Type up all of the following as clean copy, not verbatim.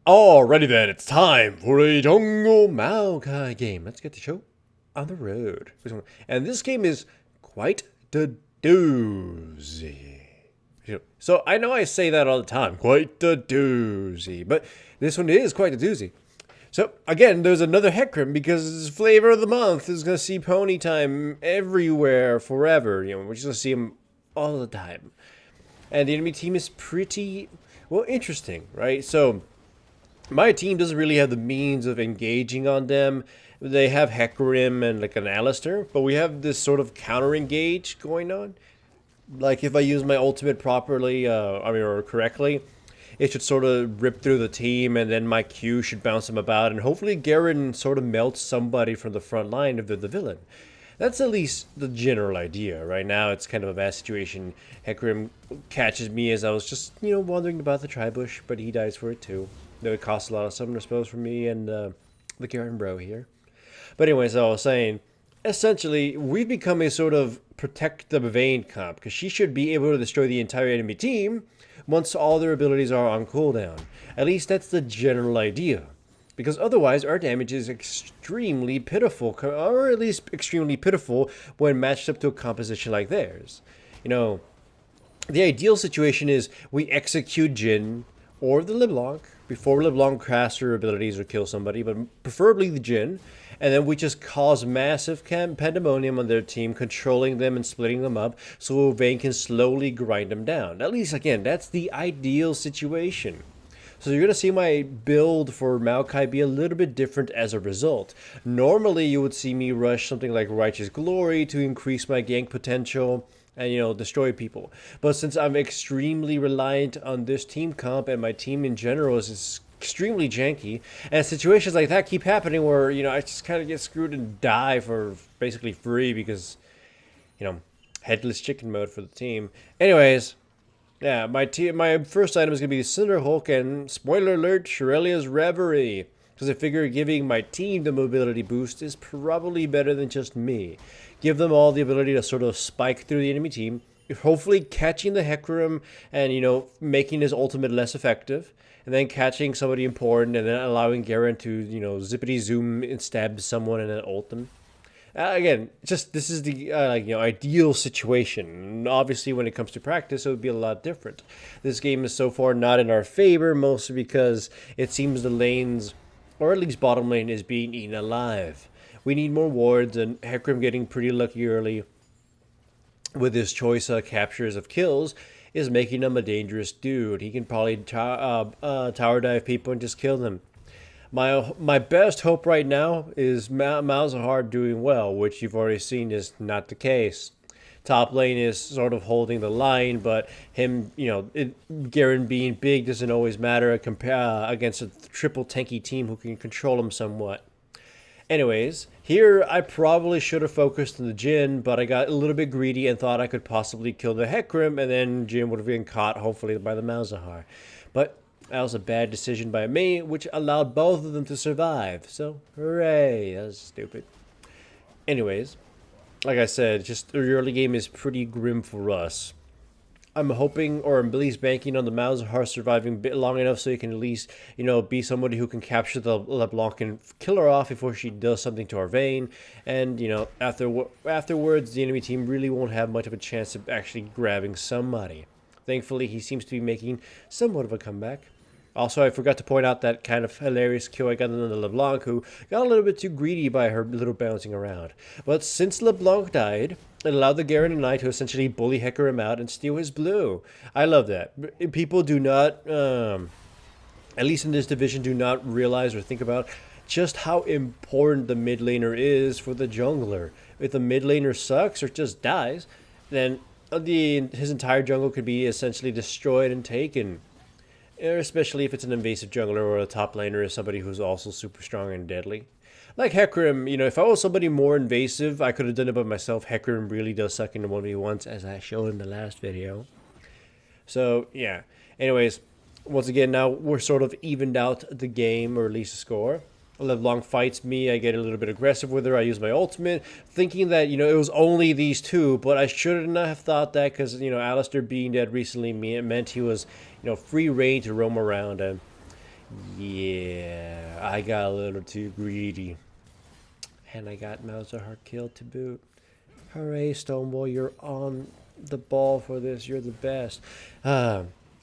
Alrighty then, it's time for a Jungle Maokai game. Let's get the show on the road. And this game is quite the doozy. So I know I say that all the time, quite the doozy, but this one is quite the doozy. So again, there's another Hecarim because flavor of the month is gonna see Pony Time everywhere forever. We're just gonna see him all the time. And the enemy team is pretty well interesting, right? So my team doesn't really have the means of engaging on them. They have Hecarim and like an Alistair, but we have this sort of counter engage going on. Like if I use my ultimate properly, or correctly, it should sort of rip through the team, and then my Q should bounce them about, and hopefully Garen sort of melts somebody from the front line if they're the villain. That's at least the general idea. Right now, it's kind of a bad situation. Hecarim catches me as I was just, wandering about the tri-bush, but he dies for it too. Though it costs a lot of summoner spells for me and the Garen bro here. But anyways, I was saying, essentially, we've become a sort of protect the Vayne comp, because she should be able to destroy the entire enemy team once all their abilities are on cooldown. At least that's the general idea. Because otherwise, our damage is extremely pitiful, or at least extremely pitiful when matched up to a composition like theirs. The ideal situation is we execute Jhin or the LeBlanc before LeBlanc casts her abilities or kill somebody, but preferably the Jhin, and then we just cause massive pandemonium on their team, controlling them and splitting them up so Vayne can slowly grind them down. At least, again, that's the ideal situation. So you're going to see my build for Maokai be a little bit different as a result. Normally, you would see me rush something like Righteous Glory to increase my gank potential and, destroy people. But since I'm extremely reliant on this team comp and my team in general is extremely janky, and situations like that keep happening where, I just kind of get screwed and die for basically free because, headless chicken mode for the team. Anyways, yeah, my first item is going to be Cinder Hulk and, spoiler alert, Shirelia's Reverie. Because I figure giving my team the mobility boost is probably better than just me. Give them all the ability to sort of spike through the enemy team, hopefully catching the Hecarim and, making his ultimate less effective. And then catching somebody important and then allowing Garen to, zippity zoom and stab someone and then ult them. Again, just this is the ideal situation. Obviously, when it comes to practice, it would be a lot different. This game is so far not in our favor, mostly because it seems the lanes, or at least bottom lane, is being eaten alive. We need more wards, and Hecarim getting pretty lucky early with his choice captures of kills is making him a dangerous dude. He can probably tower dive people and just kill them. My best hope right now is Malzahar doing well, which you've already seen is not the case. Top lane is sort of holding the line, but him, Garen being big doesn't always matter against a triple tanky team who can control him somewhat. Anyways, here I probably should have focused on the Jhin, but I got a little bit greedy and thought I could possibly kill the Hecarim, and then Jhin would have been caught, hopefully, by the Malzahar. But that was a bad decision by me, which allowed both of them to survive. So, hooray, that was stupid. Anyways, like I said, just the early game is pretty grim for us. I'm hoping, or I'm at least banking on the Malzahar surviving a bit long enough so you can at least, be somebody who can capture the LeBlanc and kill her off before she does something to our Vayne. And, afterwards, the enemy team really won't have much of a chance of actually grabbing somebody. Thankfully, he seems to be making somewhat of a comeback. Also, I forgot to point out that kind of hilarious kill I got on the LeBlanc, who got a little bit too greedy by her little bouncing around. But since LeBlanc died, it allowed the Garen and I to essentially bully Hecarim out and steal his blue. I love that. People do not, at least in this division, do not realize or think about just how important the mid laner is for the jungler. If the mid laner sucks or just dies, then his entire jungle could be essentially destroyed and taken. Especially if it's an invasive jungler or a top laner is somebody who's also super strong and deadly. Like Hecarim, if I was somebody more invasive, I could have done it by myself. Hecarim really does suck into 1v1s, as I showed in the last video. So, yeah. Anyways, once again, now we're sort of evened out the game, or at least the score. LeBlanc fights me, I get a little bit aggressive with her, I use my ultimate, thinking that, it was only these two, but I should not have thought that because, Alistair being dead recently meant he was, free reign to roam around, and, Yeah, I got a little too greedy. And I got Mauser Heart killed to boot. Hooray, Stonewall, you're on the ball for this. You're the best.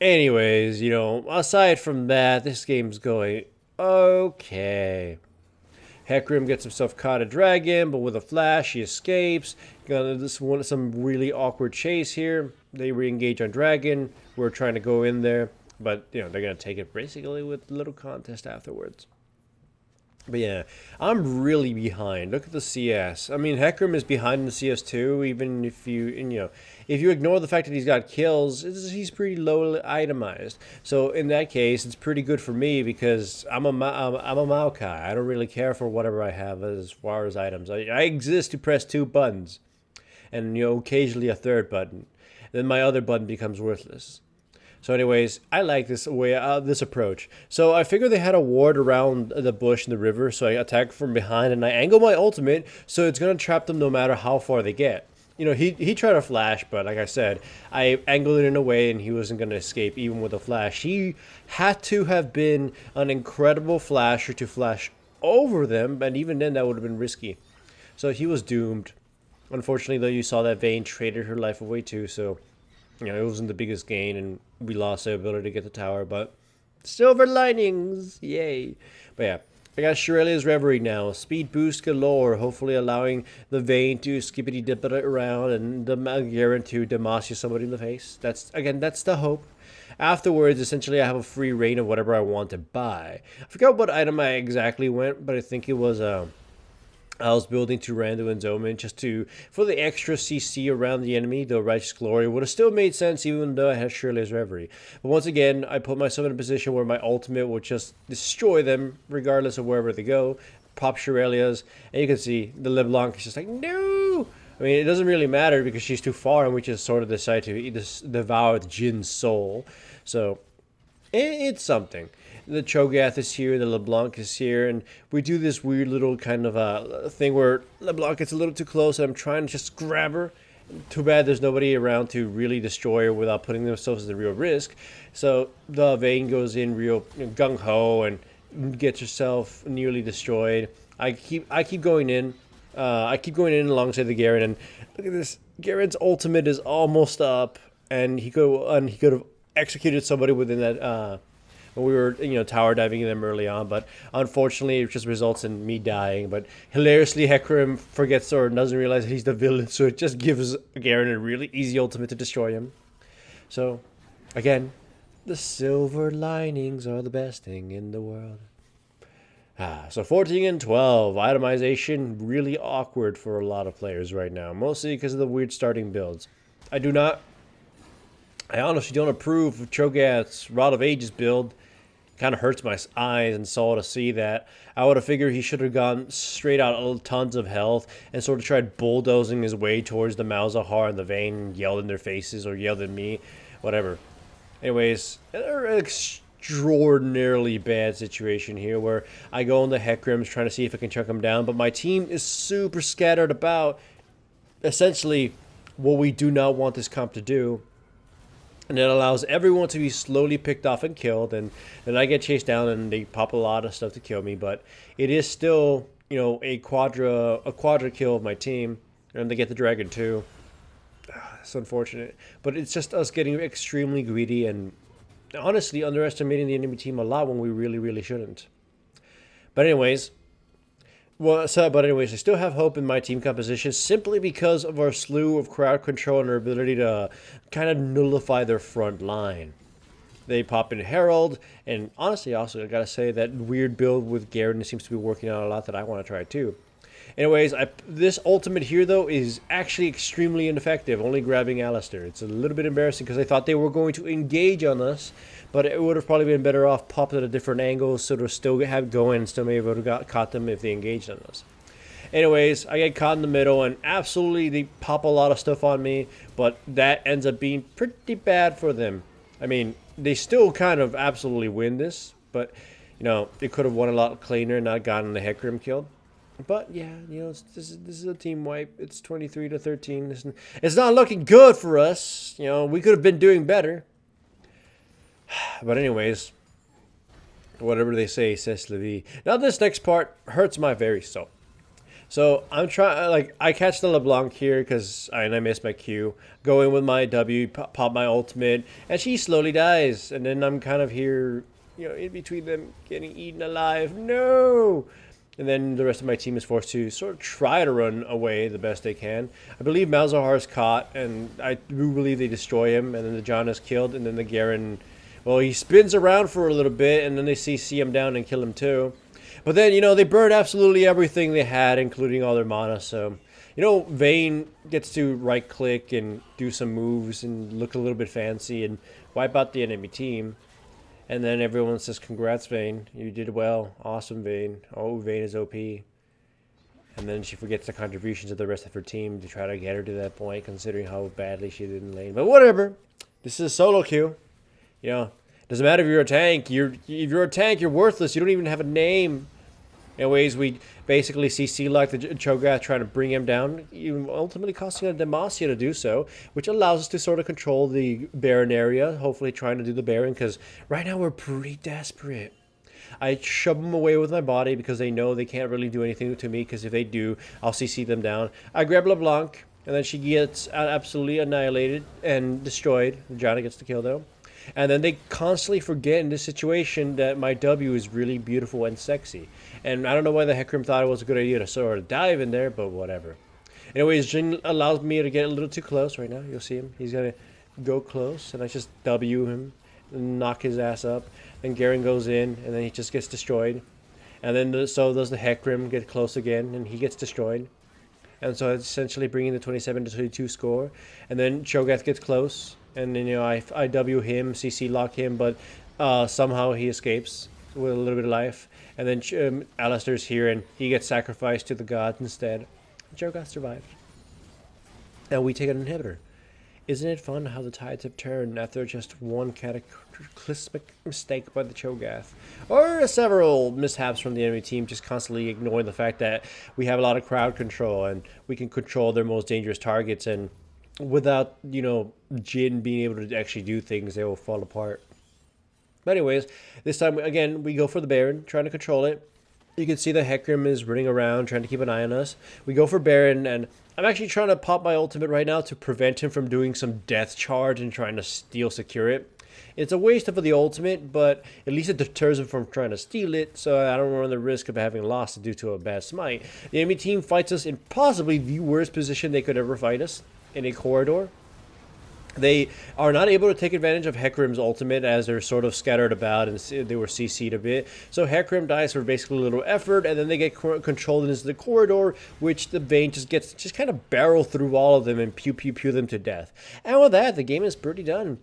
Anyways, aside from that, this game's going okay. Hecarim gets himself caught a dragon, but with a flash, he escapes. Got some really awkward chase here. They re-engage on dragon. We're trying to go in there, but they're gonna take it basically with little contest afterwards. But yeah, I'm really behind. Look at the CS. I mean, Hecarim is behind in the CS too. Even if if you ignore the fact that he's got kills, he's pretty low itemized. So in that case, it's pretty good for me because I'm a Maokai. I don't really care for whatever I have as far as items. I exist to press 2 buttons, and occasionally a third button. Then my other button becomes worthless. So anyways, I like this way, this approach. So I figured they had a ward around the bush in the river, so I attack from behind and I angle my ultimate, so it's going to trap them no matter how far they get. He tried to flash, but like I said, I angled it in a way and he wasn't going to escape even with a flash. He had to have been an incredible flasher to flash over them, and even then that would have been risky. So he was doomed. Unfortunately, though, you saw that Vayne traded her life away too, so it wasn't the biggest gain, and we lost the ability to get the tower, but silver linings, yay. But yeah, I got Shirelia's Reverie now, speed boost galore, hopefully allowing the Vayne to skippity dip it around and the Garen to Demacia somebody in the face. That's the hope. Afterwards, essentially, I have a free reign of whatever I want to buy. I forgot what item I exactly went, but I think it was I was building to Randu and Zoman for the extra CC around the enemy. The Righteous Glory would have still made sense even though I had Shirley's Reverie. But once again, I put myself in a position where my ultimate would just destroy them regardless of wherever they go. Pop Shirelia's, and you can see the LeBlanc is just like, no! I mean, it doesn't really matter because she's too far and we just sort of decide to devour the Jin's soul. So, it's something. The Cho'Gath is here, the LeBlanc is here, and we do this weird little kind of thing where LeBlanc gets a little too close and I'm trying to just grab her. Too bad there's nobody around to really destroy her without putting themselves at real risk. So the Vayne goes in real gung-ho and gets herself nearly destroyed. I keep going in. I keep going in alongside the Garen, and look at this. Garen's ultimate is almost up, and he could have executed somebody within that when we were tower diving them early on, but unfortunately it just results in me dying. But hilariously, Hecarim forgets or doesn't realize that he's the villain, so it just gives Garen a really easy ultimate to destroy him. So again, the silver linings are the best thing in the world. So 14 and 12 itemization, really awkward for a lot of players right now, mostly because of the weird starting builds. I honestly don't approve of Cho'Gath's Rod of Ages build. Kind of hurts my eyes and soul to see that. I would have figured he should have gone straight out tons of health and sort of tried bulldozing his way towards the Malzahar and the Vayne and yelled in their faces or yelled at me, whatever. Anyways, an extraordinarily bad situation here where I go on the Hecarim's trying to see if I can chuck him down, but my team is super scattered about essentially what we do not want this comp to do. And it allows everyone to be slowly picked off and killed, and then I get chased down and they pop a lot of stuff to kill me, but it is still, a quadra kill of my team, and they get the dragon too. It's unfortunate, but it's just us getting extremely greedy and honestly underestimating the enemy team a lot when we really, really shouldn't. But anyways, I still have hope in my team composition simply because of our slew of crowd control and our ability to kind of nullify their front line. They pop in Herald, and honestly, also, I gotta say, that weird build with Garen seems to be working out a lot that I want to try too. Anyways, this ultimate here, though, is actually extremely ineffective, only grabbing Alistair. It's a little bit embarrassing because I thought they were going to engage on us, but it would have probably been better off popped at a different angle so to still have going and still maybe would have caught them if they engaged on us. Anyways, I get caught in the middle, and absolutely they pop a lot of stuff on me, but that ends up being pretty bad for them. I mean, they still kind of absolutely win this, but, they could have won a lot cleaner and not gotten the Hecarim killed. But yeah, this is a team wipe. It's 23-13. It's not looking good for us. We could have been doing better. But anyways, Whatever they say, c'est la vie. Now this next part hurts my very soul. So I'm trying, like, I catch the LeBlanc here because I missed my Q. Go in with my W, pop my ultimate, and she slowly dies. And then I'm kind of here, in between them, getting eaten alive. No! And then the rest of my team is forced to sort of try to run away the best they can. I believe Malzahar is caught, and I do believe they destroy him. And then the John is killed, and then the Garen, well, he spins around for a little bit, and then they CC him down and kill him too. But then, they burn absolutely everything they had, including all their mana. So, Vayne gets to right-click and do some moves and look a little bit fancy and wipe out the enemy team. And then everyone says, congrats, Vayne. You did well. Awesome, Vayne. Oh, Vayne is OP. And then she forgets the contributions of the rest of her team to try to get her to that point, considering how badly she did in lane. But whatever. This is a solo queue. Doesn't matter if you're a tank. If you're a tank, you're worthless. You don't even have a name. Anyways, we basically CC like the Cho'Gath trying to bring him down, ultimately costing a Demacia to do so, which allows us to sort of control the Baron area, hopefully trying to do the Baron, because right now we're pretty desperate. I shove them away with my body because they know they can't really do anything to me, because if they do, I'll CC them down. I grab LeBlanc, and then she gets absolutely annihilated and destroyed. Johnny gets the kill, though. And then they constantly forget in this situation that my W is really beautiful and sexy. And I don't know why the Hecarim thought it was a good idea to sort of dive in there, but whatever. Anyways, Jhin allows me to get a little too close right now. You'll see him. He's going to go close, and I just W him and knock his ass up. Then Garen goes in, and then he just gets destroyed. And then so does the Hecarim get close again, and he gets destroyed. And so it's essentially bringing the 27-22 score. And then Cho'Gath gets close. And then, I W him, CC lock him, but somehow he escapes with a little bit of life. And then Alistair's here, and he gets sacrificed to the gods instead. Cho'Gath survived. And we take an inhibitor. Isn't it fun how the tides have turned after just one cataclysmic mistake by the Cho'Gath? Or several mishaps from the enemy team, just constantly ignoring the fact that we have a lot of crowd control, and we can control their most dangerous targets, and without, Jhin being able to actually do things, they will fall apart. But anyways, this time, again, we go for the Baron, trying to control it. You can see the Hecarim is running around, trying to keep an eye on us. We go for Baron, and I'm actually trying to pop my ultimate right now to prevent him from doing some death charge and trying to steal secure it. It's a waste of the ultimate, but at least it deters him from trying to steal it, so I don't run the risk of having lost due to a bad smite. The enemy team fights us in possibly the worst position they could ever fight us, in a corridor. They are not able to take advantage of Hecarim's ultimate as they're sort of scattered about and they were CC'd a bit. So Hecarim dies for basically a little effort, and then they get controlled into the corridor, which the Vayne just kind of barrel through all of them and pew them to death. And with that, the game is pretty done.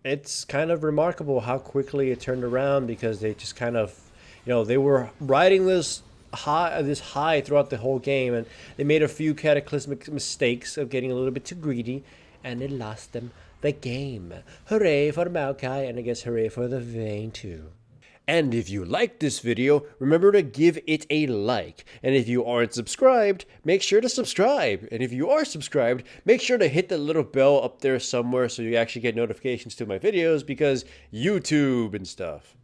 It's kind of remarkable how quickly it turned around, because they just kind of, they were riding this high throughout the whole game, and they made a few cataclysmic mistakes of getting a little bit too greedy, and it lost them the game. Hooray for Maokai, and I guess hooray for the Vayne too. And if you liked this video, remember to give it a like. And if you aren't subscribed, make sure to subscribe. And if you are subscribed, make sure to hit the little bell up there somewhere so you actually get notifications to my videos, because YouTube and stuff.